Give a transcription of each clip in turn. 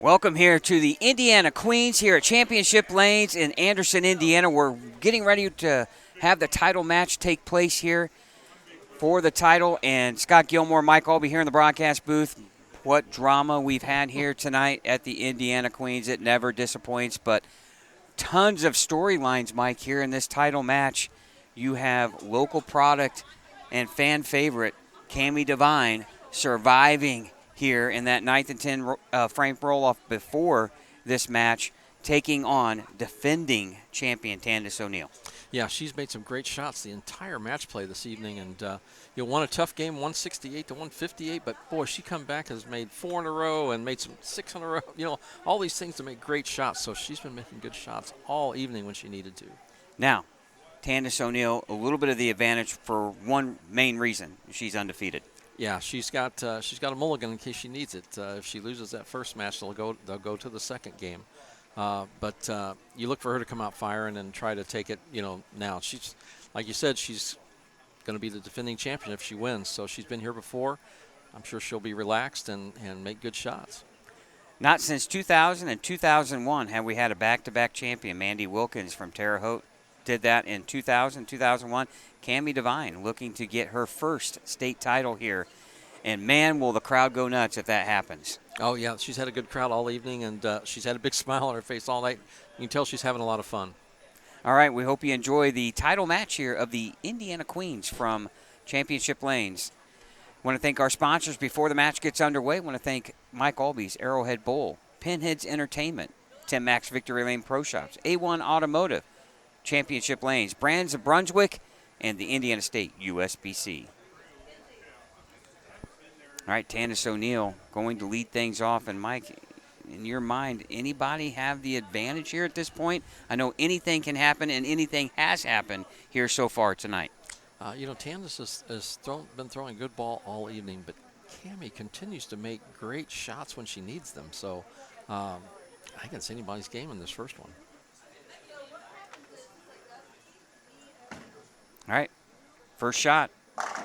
Welcome here to the Indiana Queens here at Championship Lanes in Anderson, Indiana. We're getting ready to have the title match take place here for the title. And Scott Gilmore, Mike Albee here in the broadcast booth. What drama we've had here tonight at the Indiana Queens. It never disappoints, but tons of storylines, Mike, here in this title match. You have local product and fan favorite Cammie Devine surviving here in that 9th and 10 frame roll-off before this match, taking on defending champion Tandis O'Neal. Yeah, she's made some great shots the entire match play this evening, and won a tough game, 168 to 158. But boy, she come back and has made 4 in a row and made some 6 in a row. All these things to make great shots. So she's been making good shots all evening when she needed to. Now, Tandis O'Neal, a little bit of the advantage for one main reason: she's undefeated. Yeah, she's got a mulligan in case she needs it. If she loses that first match, they'll go to the second game. But you look for her to come out firing and try to take it. Now she's, like you said, she's going to be the defending champion if she wins. So she's been here before. I'm sure she'll be relaxed and make good shots. Not since 2000 and 2001 have we had a back-to-back champion. Mandy Wilkins from Terre Haute did that in 2000, 2001. Cammie Devine looking to get her first state title here. And, man, will the crowd go nuts if that happens. Oh, yeah, she's had a good crowd all evening, and she's had a big smile on her face all night. You can tell she's having a lot of fun. All right, we hope you enjoy the title match here of the Indiana Queens from Championship Lanes. Want to thank our sponsors before the match gets underway. Want to thank Mike Albee's Arrowhead Bowl, Pinheads Entertainment, Tim Max Victory Lane Pro Shops, A1 Automotive, Championship Lanes, Brands of Brunswick, and the Indiana State USBC. All right, Tandis O'Neal going to lead things off. And, Mike, in your mind, anybody have the advantage here at this point? I know anything can happen, and anything has happened here so far tonight. Tandis has been throwing a good ball all evening, but Cammie continues to make great shots when she needs them. So I think it's anybody's game in this first one. All right, first shot.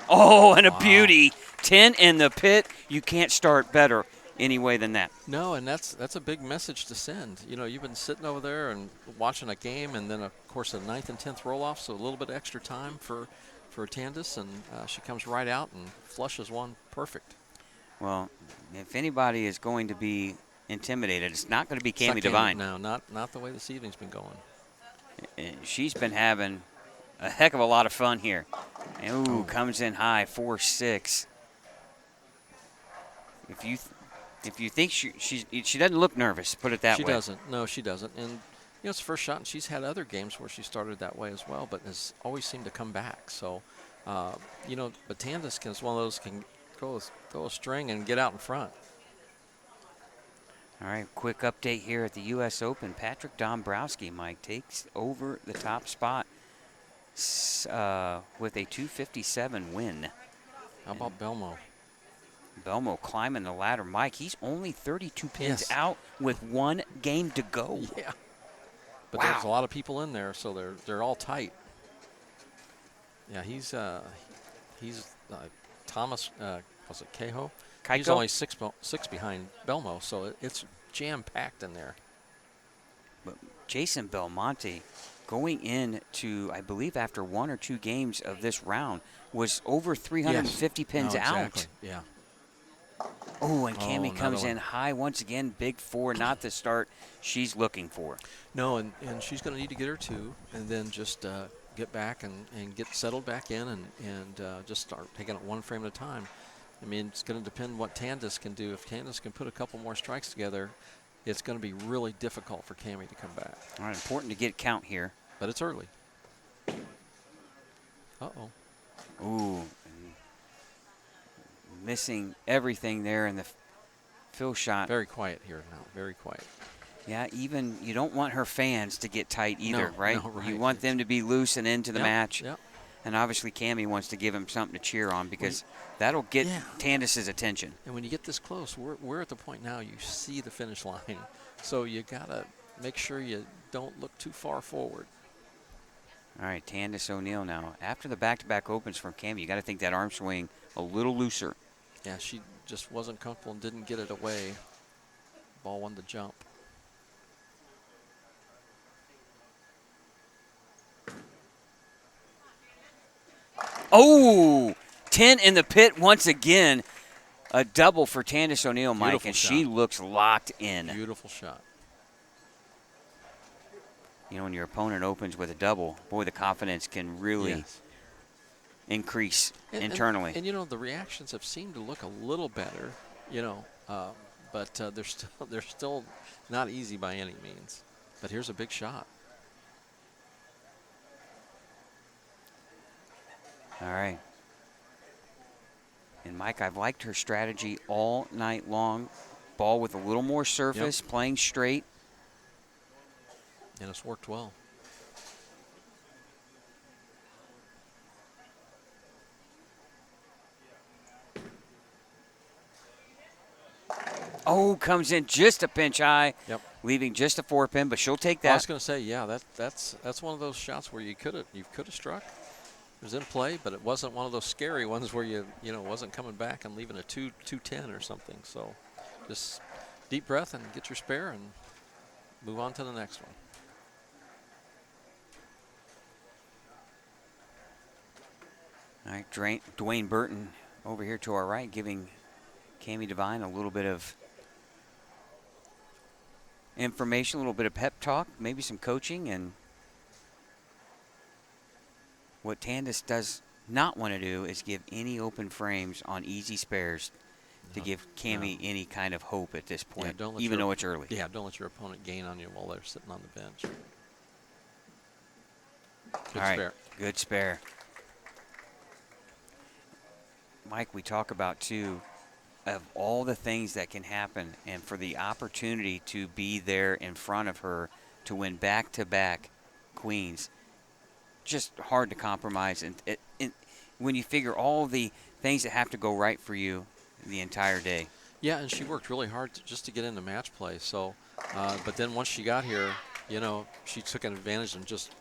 Oh, and a beauty. 10 in the pit. You can't start better any way than that. No, and that's a big message to send. You've been sitting over there and watching a game, and then, of course, a 9th and 10th roll-off, so a little bit extra time for Tandis, and she comes right out and flushes one perfect. Well, if anybody is going to be intimidated, it's not going to be Cammie Devine. No, not the way this evening's been going. She's been having a heck of a lot of fun here. Ooh, comes in high, 4-6. If you think she doesn't look nervous, put it that way. She doesn't. No, she doesn't. And it's the first shot, and she's had other games where she started that way as well, but has always seemed to come back. So, but Tandis is one of those can go a string and get out in front. All right, quick update here at the U.S. Open. Patrick Dombrowski, Mike, takes over the top spot with a 257 win. How about Belmo? Belmo climbing the ladder. Mike, he's only 32 pins out with one game to go. Yeah. But there's a lot of people in there, so they're all tight. Yeah, he's Thomas, was it Cahill? He's only six behind Belmo, so it's jam-packed in there. But Jason Belmonte, going into, I believe, after 1 or 2 games of this round, was over 350 pins exactly. out. Yeah. Oh, and Cammie comes in high once again, big 4, not the start she's looking for. No, and she's going to need to get her 2 and then just get back and get settled back in and just start taking it one frame at a time. I mean, it's going to depend what Tandis can do. If Tandis can put a couple more strikes together, it's going to be really difficult for Cammie to come back. All right, important to get count here. But it's early. Uh-oh. Ooh. Missing everything there in the fill shot. Very quiet here now, very quiet. Yeah, even you don't want her fans to get tight either, right? No, right? You want them to be loose and into the match. Yep. And obviously Cammie wants to give him something to cheer on because that'll get Tandis's attention. And when you get this close, we're at the point now you see the finish line. So you got to make sure you don't look too far forward. All right, Tandis O'Neal now. After the back-to-back opens from Cammie, you got to think that arm swing a little looser. Yeah, she just wasn't comfortable and didn't get it away. ball wanted to jump. Oh, 10 in the pit once again. A double for Tandis O'Neal, Mike, Beautiful and shot. she looks locked in. Beautiful shot. You know, when your opponent opens with a double, boy, the confidence can really increase internally. And, you know, the reactions have seemed to look a little better, you know, but they're still not easy by any means. But here's a big shot. All right. And, Mike, I've liked her strategy all night long. Ball with a little more surface, playing straight. And it's worked well. Oh, comes in just a pinch high, leaving just a 4-pin, but she'll take that. I was going to say, yeah, that's one of those shots where you could have struck. It was in play, but it wasn't one of those scary ones where you wasn't coming back and leaving a 210 or something. So just deep breath and get your spare and move on to the next one. All right, Dwayne Burton over here to our right, giving Cami Devine a little bit of information, a little bit of pep talk, maybe some coaching, and what Tandis does not want to do is give any open frames on easy spares to give Cami any kind of hope at this point, even though it's early. Yeah, don't let your opponent gain on you while they're sitting on the bench. Good spare. Good spare. Mike, we talk about, too, of all the things that can happen, and for the opportunity to be there in front of her to win back-to-back queens, just hard to compromise. And when you figure all the things that have to go right for you the entire day. Yeah, and she worked really hard just to get into match play. So, but then once she got here, you know, she took an advantage and just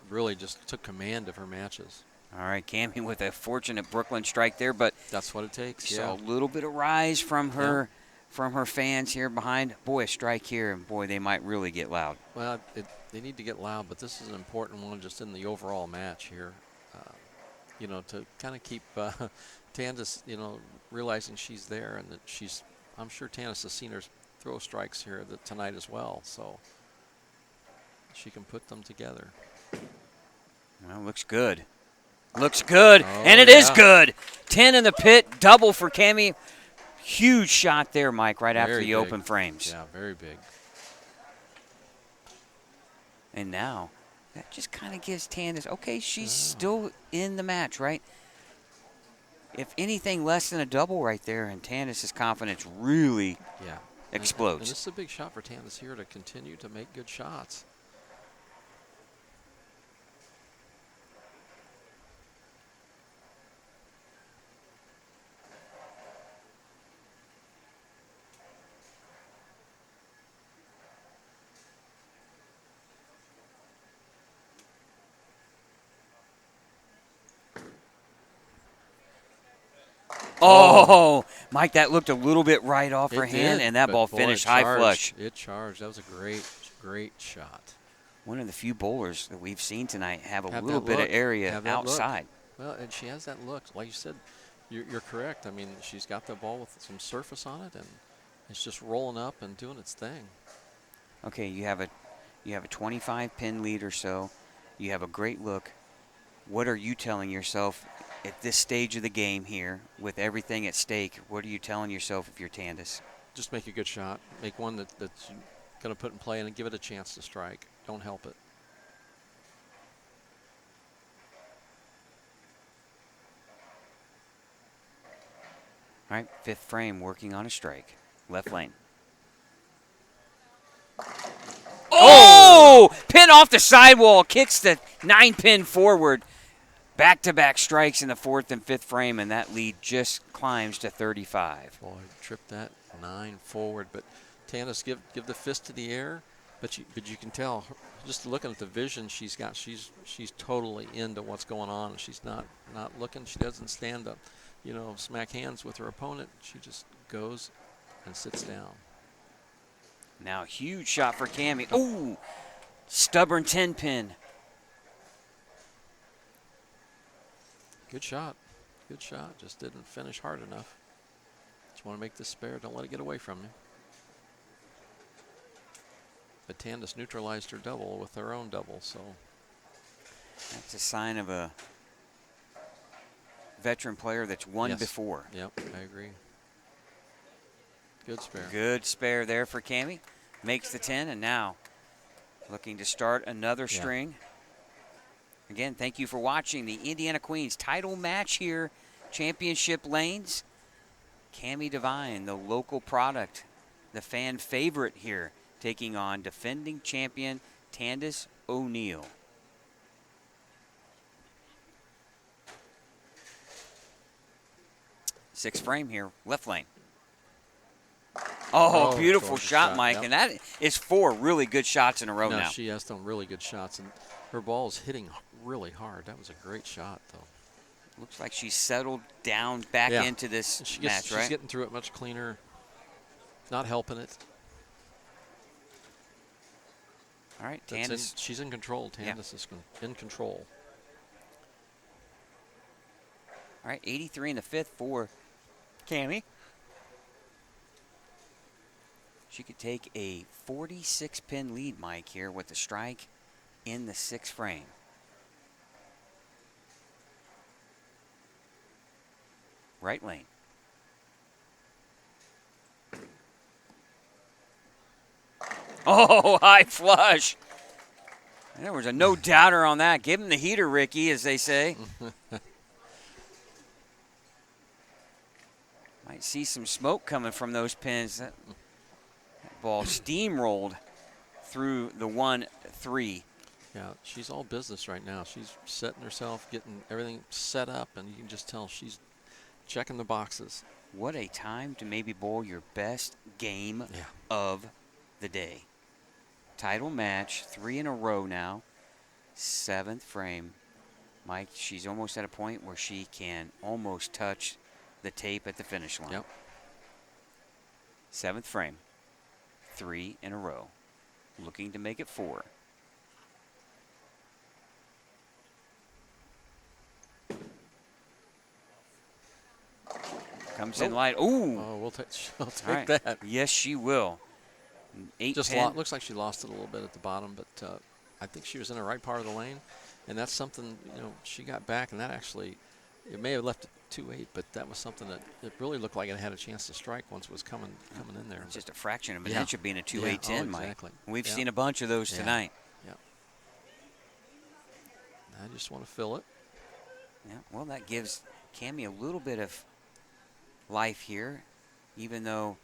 took command of her matches. All right, Cami with a fortunate Brooklyn strike there, but that's what it takes. So a little bit of rise from her fans here behind. Boy, a strike here, and boy, they might really get loud. Well, they need to get loud, but this is an important one just in the overall match here. You know, to kind of keep Tandis, you know, realizing she's there and that I'm sure Tandis has seen her throw strikes here tonight as well, so she can put them together. Well, looks good. Looks good, and it is good. 10 in the pit, double for Cami. Huge shot there, Mike, right after the open frames. Yeah, very big. And now that just kind of gives Tandis, okay, she's still in the match, right? If anything less than a double right there, and Tandis' confidence really explodes. And this is a big shot for Tandis here to continue to make good shots. Oh, Mike, that looked a little bit right off her hand, and that ball finished high flush. It charged. That was a great shot. One of the few bowlers that we've seen tonight have a little bit of area outside. Well, and she has that look. Like you said, you're correct. I mean, she's got the ball with some surface on it, and it's just rolling up and doing its thing. Okay, you have a 25-pin lead or so. You have a great look. What are you telling yourself at this stage of the game here, with everything at stake? What are you telling yourself if you're Tandis? Just make a good shot. Make one that's going to put in play and give it a chance to strike. Don't help it. All right, fifth frame, working on a strike. Left lane. Oh! Pin off the sidewall, kicks the 9-pin forward. Back-to-back strikes in the fourth and fifth frame, and that lead just climbs to 35. Boy, tripped that 9 forward, but Tandis give the fist to the air, but you can tell just looking at the vision she's got. She's totally into what's going on. She's not looking. She doesn't stand up, you know, smack hands with her opponent. She just goes and sits down. Now, huge shot for Cammy. Oh, stubborn 10 pin. Good shot. Good shot. Just didn't finish hard enough. Just want to make this spare. Don't let it get away from you. But Tandis neutralized her double with her own double, so. That's a sign of a veteran player that's won before. Yep, I agree. Good spare. Good spare there for Cammy. Makes the 10, and now looking to start another string. Again, thank you for watching the Indiana Queens title match here, Championship Lanes. Cammy Devine, the local product, the fan favorite here, taking on defending champion Tandis O'Neal. Sixth frame here, left lane. Oh, beautiful shot, Mike. Yep. And that is 4 really good shots in a row now. She has done really good shots, and her ball is hitting really hard. That was a great shot, though. Looks like she's settled down back into this match, right? She's getting through it much cleaner, not helping it. All right, Tandis. She's in control. Tandis is in control. All right, 83 in the 5th for Cammy. She could take a 46-pin lead, Mike, here with the strike in the 6th frame. Right lane. Oh, high flush. There was a no-doubter on that. Give him the heater, Ricky, as they say. Might see some smoke coming from those pins. That ball steamrolled through the 1-3. Yeah, she's all business right now. She's setting herself, getting everything set up, and you can just tell she's checking the boxes. What a time to maybe bowl your best game of the day. Title match, 3 in a row now. 7th frame. Mike, she's almost at a point where she can almost touch the tape at the finish line. Yep. 7th frame. 3 in a row. Looking to make it 4. Comes in light. Ooh. Oh, she'll take that. Yes, she will. 8 Just pin. looks like she lost it a little bit at the bottom, but I think she was in the right part of the lane, and that's something, she got back, and that actually, it may have left it 2-8, but that was something that it really looked like it had a chance to strike once it was coming in there. It's just a fraction of an inch of being a 2-8-10, Mike. Exactly. We've seen a bunch of those tonight. Yeah. I just want to fill it. Yeah. Well, that gives Cammy a little bit of life here, even though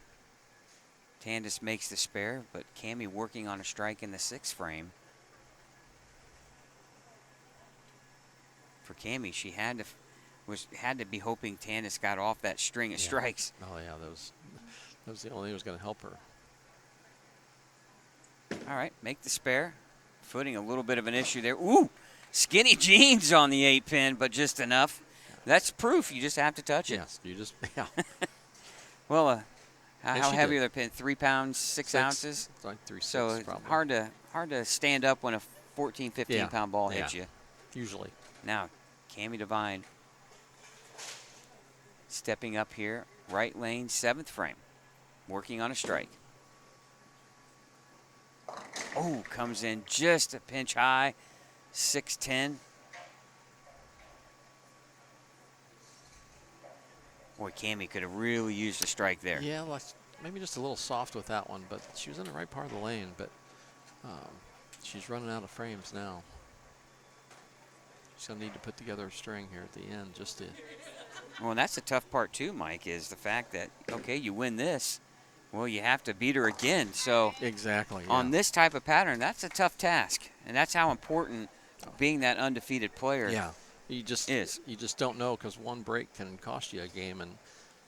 Tandis makes the spare, but Cammy working on a strike in the 6th frame. For Cammy, she had to be hoping Tandis got off that string of strikes. Oh yeah, that was the only thing that was going to help her. All right, make the spare. Footing a little bit of an issue there. Ooh, skinny jeans on the 8 pin, but just enough. That's proof. You just have to touch it. Yes, you just Well, how heavy are the pin? 3 pounds, 6 ounces. It's like 3, 6, so it's probably. hard to stand up when a 14, 15 pound ball hits you. Usually. Now, Cammy Devine stepping up here, right lane, 7th frame, working on a strike. Oh, comes in just a pinch high, 6-10. Boy, Cammy could have really used a strike there. Yeah, maybe just a little soft with that one, but she was in the right part of the lane, but she's running out of frames now. She's going to need to put together a string here at the end just to... Well, and that's the tough part too, Mike, is the fact that, okay, you win this, well, you have to beat her again. So exactly, on this type of pattern, that's a tough task, and that's how important being that undefeated player you just is. You just don't know, because one break can cost you a game, and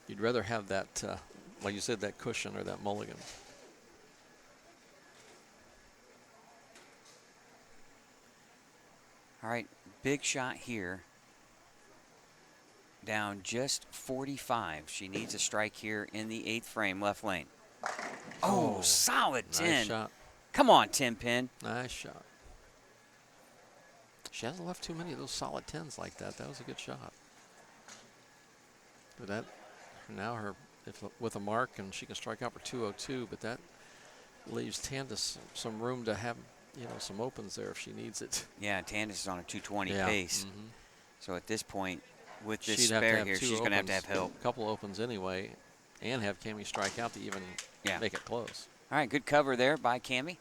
you'd rather have that, like you said, that cushion or that mulligan. All right, big shot here. Down just 45. She needs a strike here in the 8th frame, left lane. Oh, solid nice 10. shot. Come on, 10 pin. Nice shot. She hasn't left too many of those solid 10s like that. That was a good shot. But that, now with a mark, and she can strike out for 202, but that leaves Tandis some room to have, some opens there if she needs it. Yeah, Tandis is on a 220 Yeah. pace. Mm-hmm. So at this point, with this She'd have to spare have here, two she's going to have opens, help. A couple opens anyway, and have Cammie strike out to even make it close. All right, good cover there by Cammie.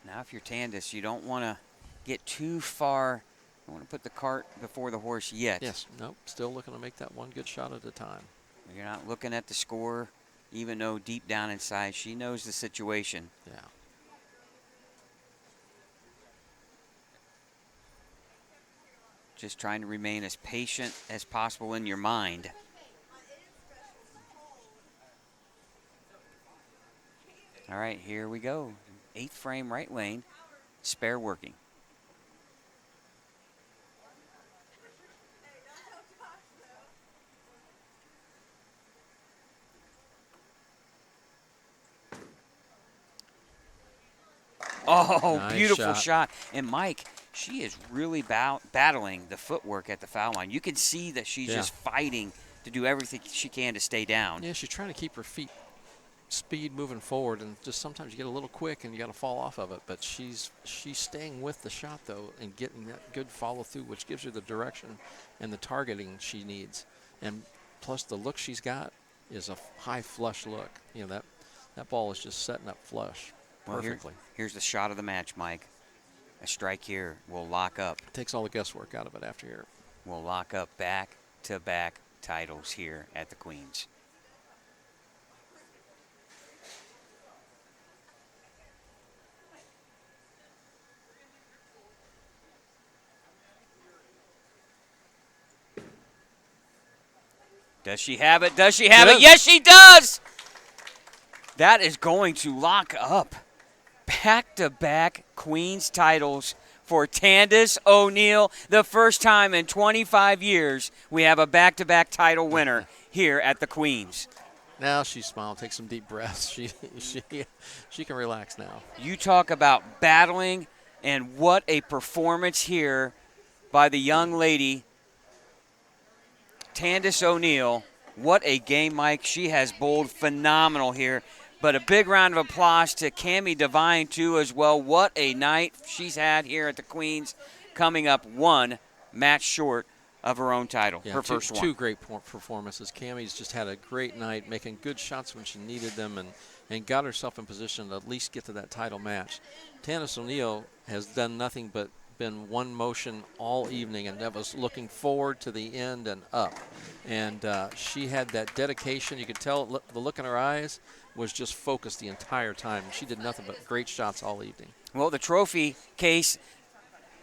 Now, if you're Tandis, you don't want to get too far. You want to put the cart before the horse yet. Yes, nope, still looking to make that one good shot at a time. You're not looking at the score, even though deep down inside she knows the situation. Yeah. Just trying to remain as patient as possible in your mind. All right, here we go. 8th frame right lane, spare working. Oh, nice beautiful shot. And Mike, she is really battling the footwork at the foul line. You can see that she's just fighting to do everything she can to stay down. Yeah, she's trying to keep her feet speed moving forward, and just sometimes you get a little quick and you got to fall off of it. But she's staying with the shot though and getting that good follow through, which gives her the direction and the targeting she needs. And plus the look she's got is a high flush look. That ball is just setting up flush perfectly. Well, here's the shot of the match, Mike. A strike here will lock up. Takes all the guesswork out of it after here. We'll lock up back-to-back titles here at the Queens. Does she have it? Does she have it? Yes, she does! That is going to lock up back-to-back Queens titles for Tandis O'Neal. The first time in 25 years we have a back-to-back title winner here at the Queens. Now she smiled, take some deep breaths. She can relax now. You talk about battling, and what a performance here by the young lady, Tandis O'Neal. What a game, Mike. She has bowled phenomenal here. But a big round of applause to Cammie Devine, too, as well. What a night she's had here at the Queens, coming up one match short of her own title, her first one. Two great performances. Cammie's just had a great night, making good shots when she needed them, and got herself in position to at least get to that title match. Tandis O'Neal has done nothing but been one motion all evening, and that was looking forward to the end and up. And she had that dedication. You could tell the look in her eyes was just focused the entire time. She did nothing but great shots all evening. Well, the trophy case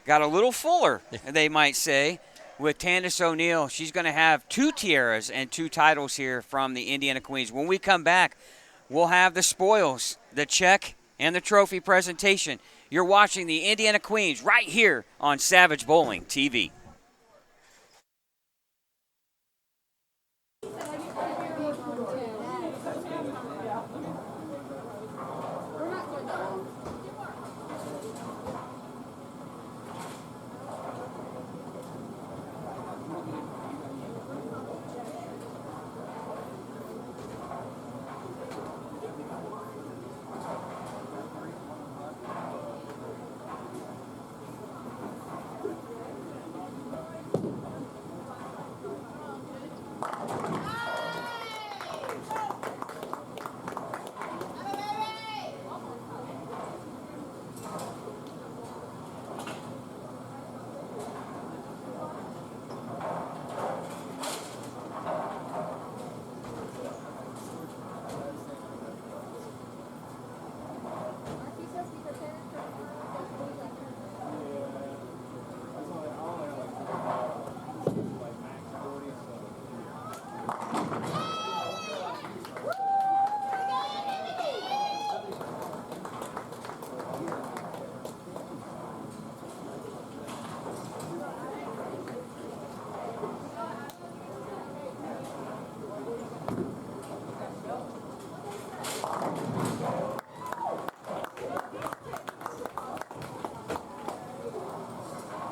got a little fuller, they might say, with Tandis O'Neal. She's going to have 2 tiaras and 2 titles here from the Indiana Queens. When we come back, we'll have the spoils, the check, and the trophy presentation. You're watching the Indiana Queens right here on Savage Bowling TV.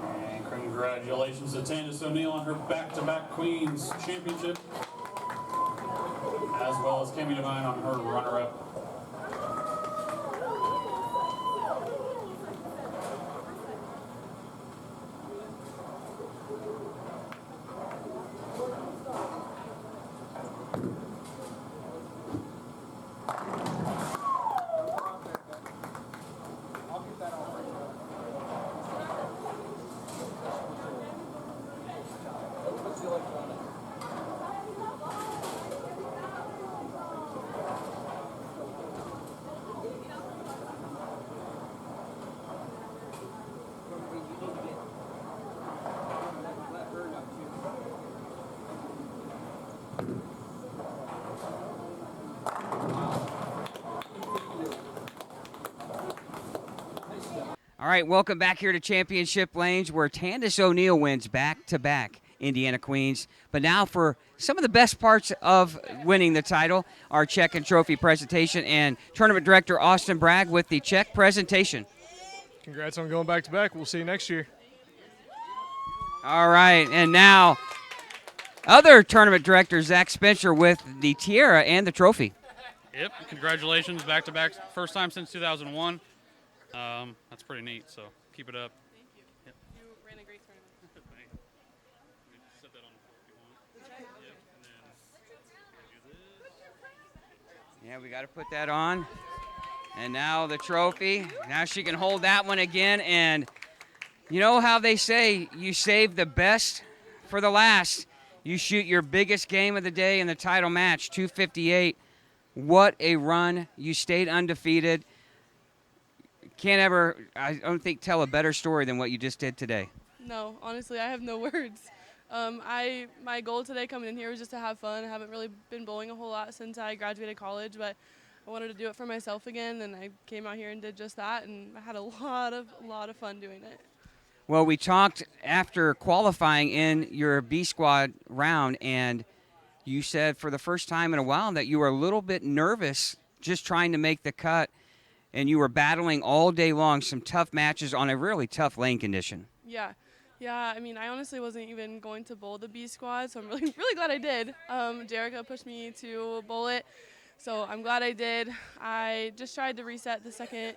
And congratulations to Candace O'Neill on her back-to-back Queens Championship, as well as Cami Devine on her runner-up. All right, welcome back here to Championship Lanes, where Candace O'Neill wins back-to-back Indiana Queens. But now for some of the best parts of winning the title, our check and trophy presentation, and Tournament Director Austin Bragg with the check presentation. Congrats on going back-to-back. We'll see you next year. All right, and now other Tournament Director Zach Spencer with the tiara and the trophy. Yep, congratulations, back-to-back, first time since 2001. That's pretty neat, so keep it up. Yep. You ran a great tournament. Thanks. Set that on the floor if you want. Yep, and then do this. Yeah, we got to put that on. And now the trophy. Now she can hold that one again. And you know how they say you save the best for the last. You shoot your biggest game of the day in the title match, 258. What a run. You stayed undefeated. Can't ever, I don't think, tell a better story than what you just did today. No, honestly, I have no words. My goal today coming in here was just to have fun. I haven't really been bowling a whole lot since I graduated college, but I wanted to do it for myself again, and I came out here and did just that, and I had a lot of fun doing it. Well, we talked after qualifying in your B squad round, and you said for the first time in a while that you were a little bit nervous just trying to make the cut. And you were battling all day long some tough matches on a really tough lane condition. Yeah. I mean, I honestly wasn't even going to bowl the B squad, so I'm really glad I did. Jericho pushed me to bowl it, so I'm glad I did. I just tried to reset the second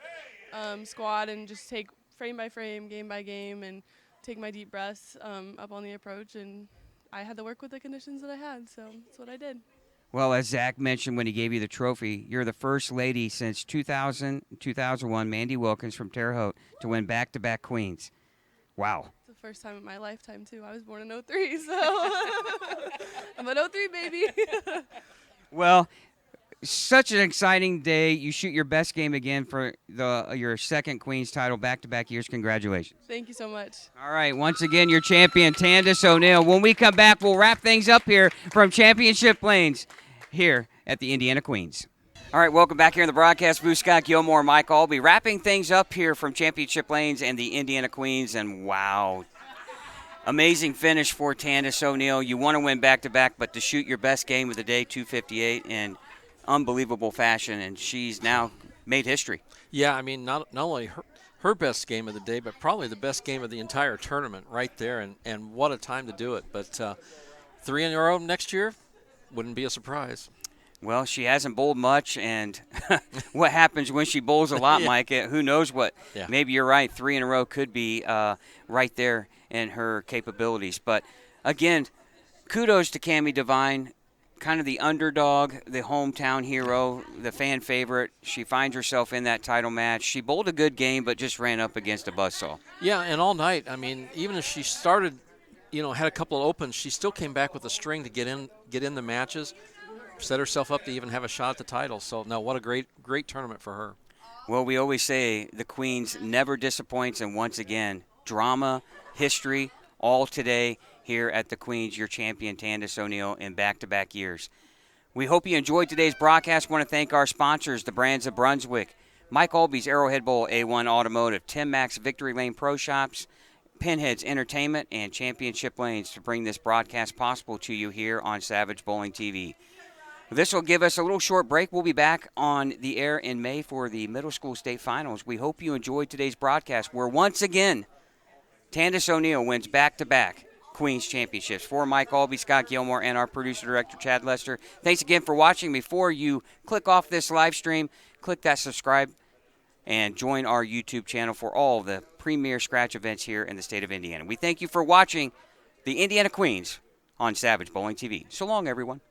squad and just take frame by frame, game by game, and take my deep breaths up on the approach. And I had to work with the conditions that I had, so that's what I did. Well, as Zach mentioned when he gave you the trophy, you're the first lady since 2000, 2001, Mandy Wilkins from Terre Haute, to win back-to-back Queens. Wow. It's the first time in my lifetime, too. I was born in 03, so I'm an 03 baby. Well, such an exciting day. You shoot your best game again for your second Queens title back-to-back years. Congratulations. Thank you so much. All right, once again, your champion, Candace O'Neill. When we come back, we'll wrap things up here from Championship Lanes here at the Indiana Queens. All right, welcome back here in the broadcast booth. Scott Gilmore, Mike Albee, wrapping things up here from Championship Lanes and the Indiana Queens. And wow, amazing finish for Candace O'Neill. You want to win back-to-back, but to shoot your best game of the day, 258, in unbelievable fashion, and she's now made history. Yeah, I mean, not only her best game of the day, but probably the best game of the entire tournament right there, and what a time to do it. But 3 in a row next year wouldn't be a surprise. Well, she hasn't bowled much, and what happens when she bowls a lot, Yeah. Mike? Who knows what? Yeah. Maybe you're right. 3 in a row could be right there in her capabilities. But, again, kudos to Cami Devine, kind of the underdog, the hometown hero, the fan favorite. She finds herself in that title match. She bowled a good game, but just ran up against a buzzsaw. Yeah, and all night, I mean, even if she started, had a couple of opens, she still came back with a string to get in the matches, set herself up to even have a shot at the title. So, no, what a great tournament for her. Well, we always say the Queens never disappoints, and once again, drama, history, all today here at the Queens, your champion, Candace O'Neill, in back-to-back years. We hope you enjoyed today's broadcast. Want to thank our sponsors, the Brands of Brunswick, Mike Albee's Arrowhead Bowl, A1 Automotive, Tim Mack's Victory Lane Pro Shops, Pinheads Entertainment, and Championship Lanes to bring this broadcast possible to you here on Savage Bowling TV. This will give us a little short break. We'll be back on the air in May for the middle school state finals. We hope you enjoyed today's broadcast, where once again, Tandis O'Neill wins back-to-back Queens Championships. For Mike Albee, Scott Gilmore, and our producer-director, Chad Lester, thanks again for watching. Before you click off this live stream, click that subscribe and join our YouTube channel for all the premier scratch events here in the state of Indiana. We thank you for watching the Indiana Queens on Savage Bowling TV. So long, everyone.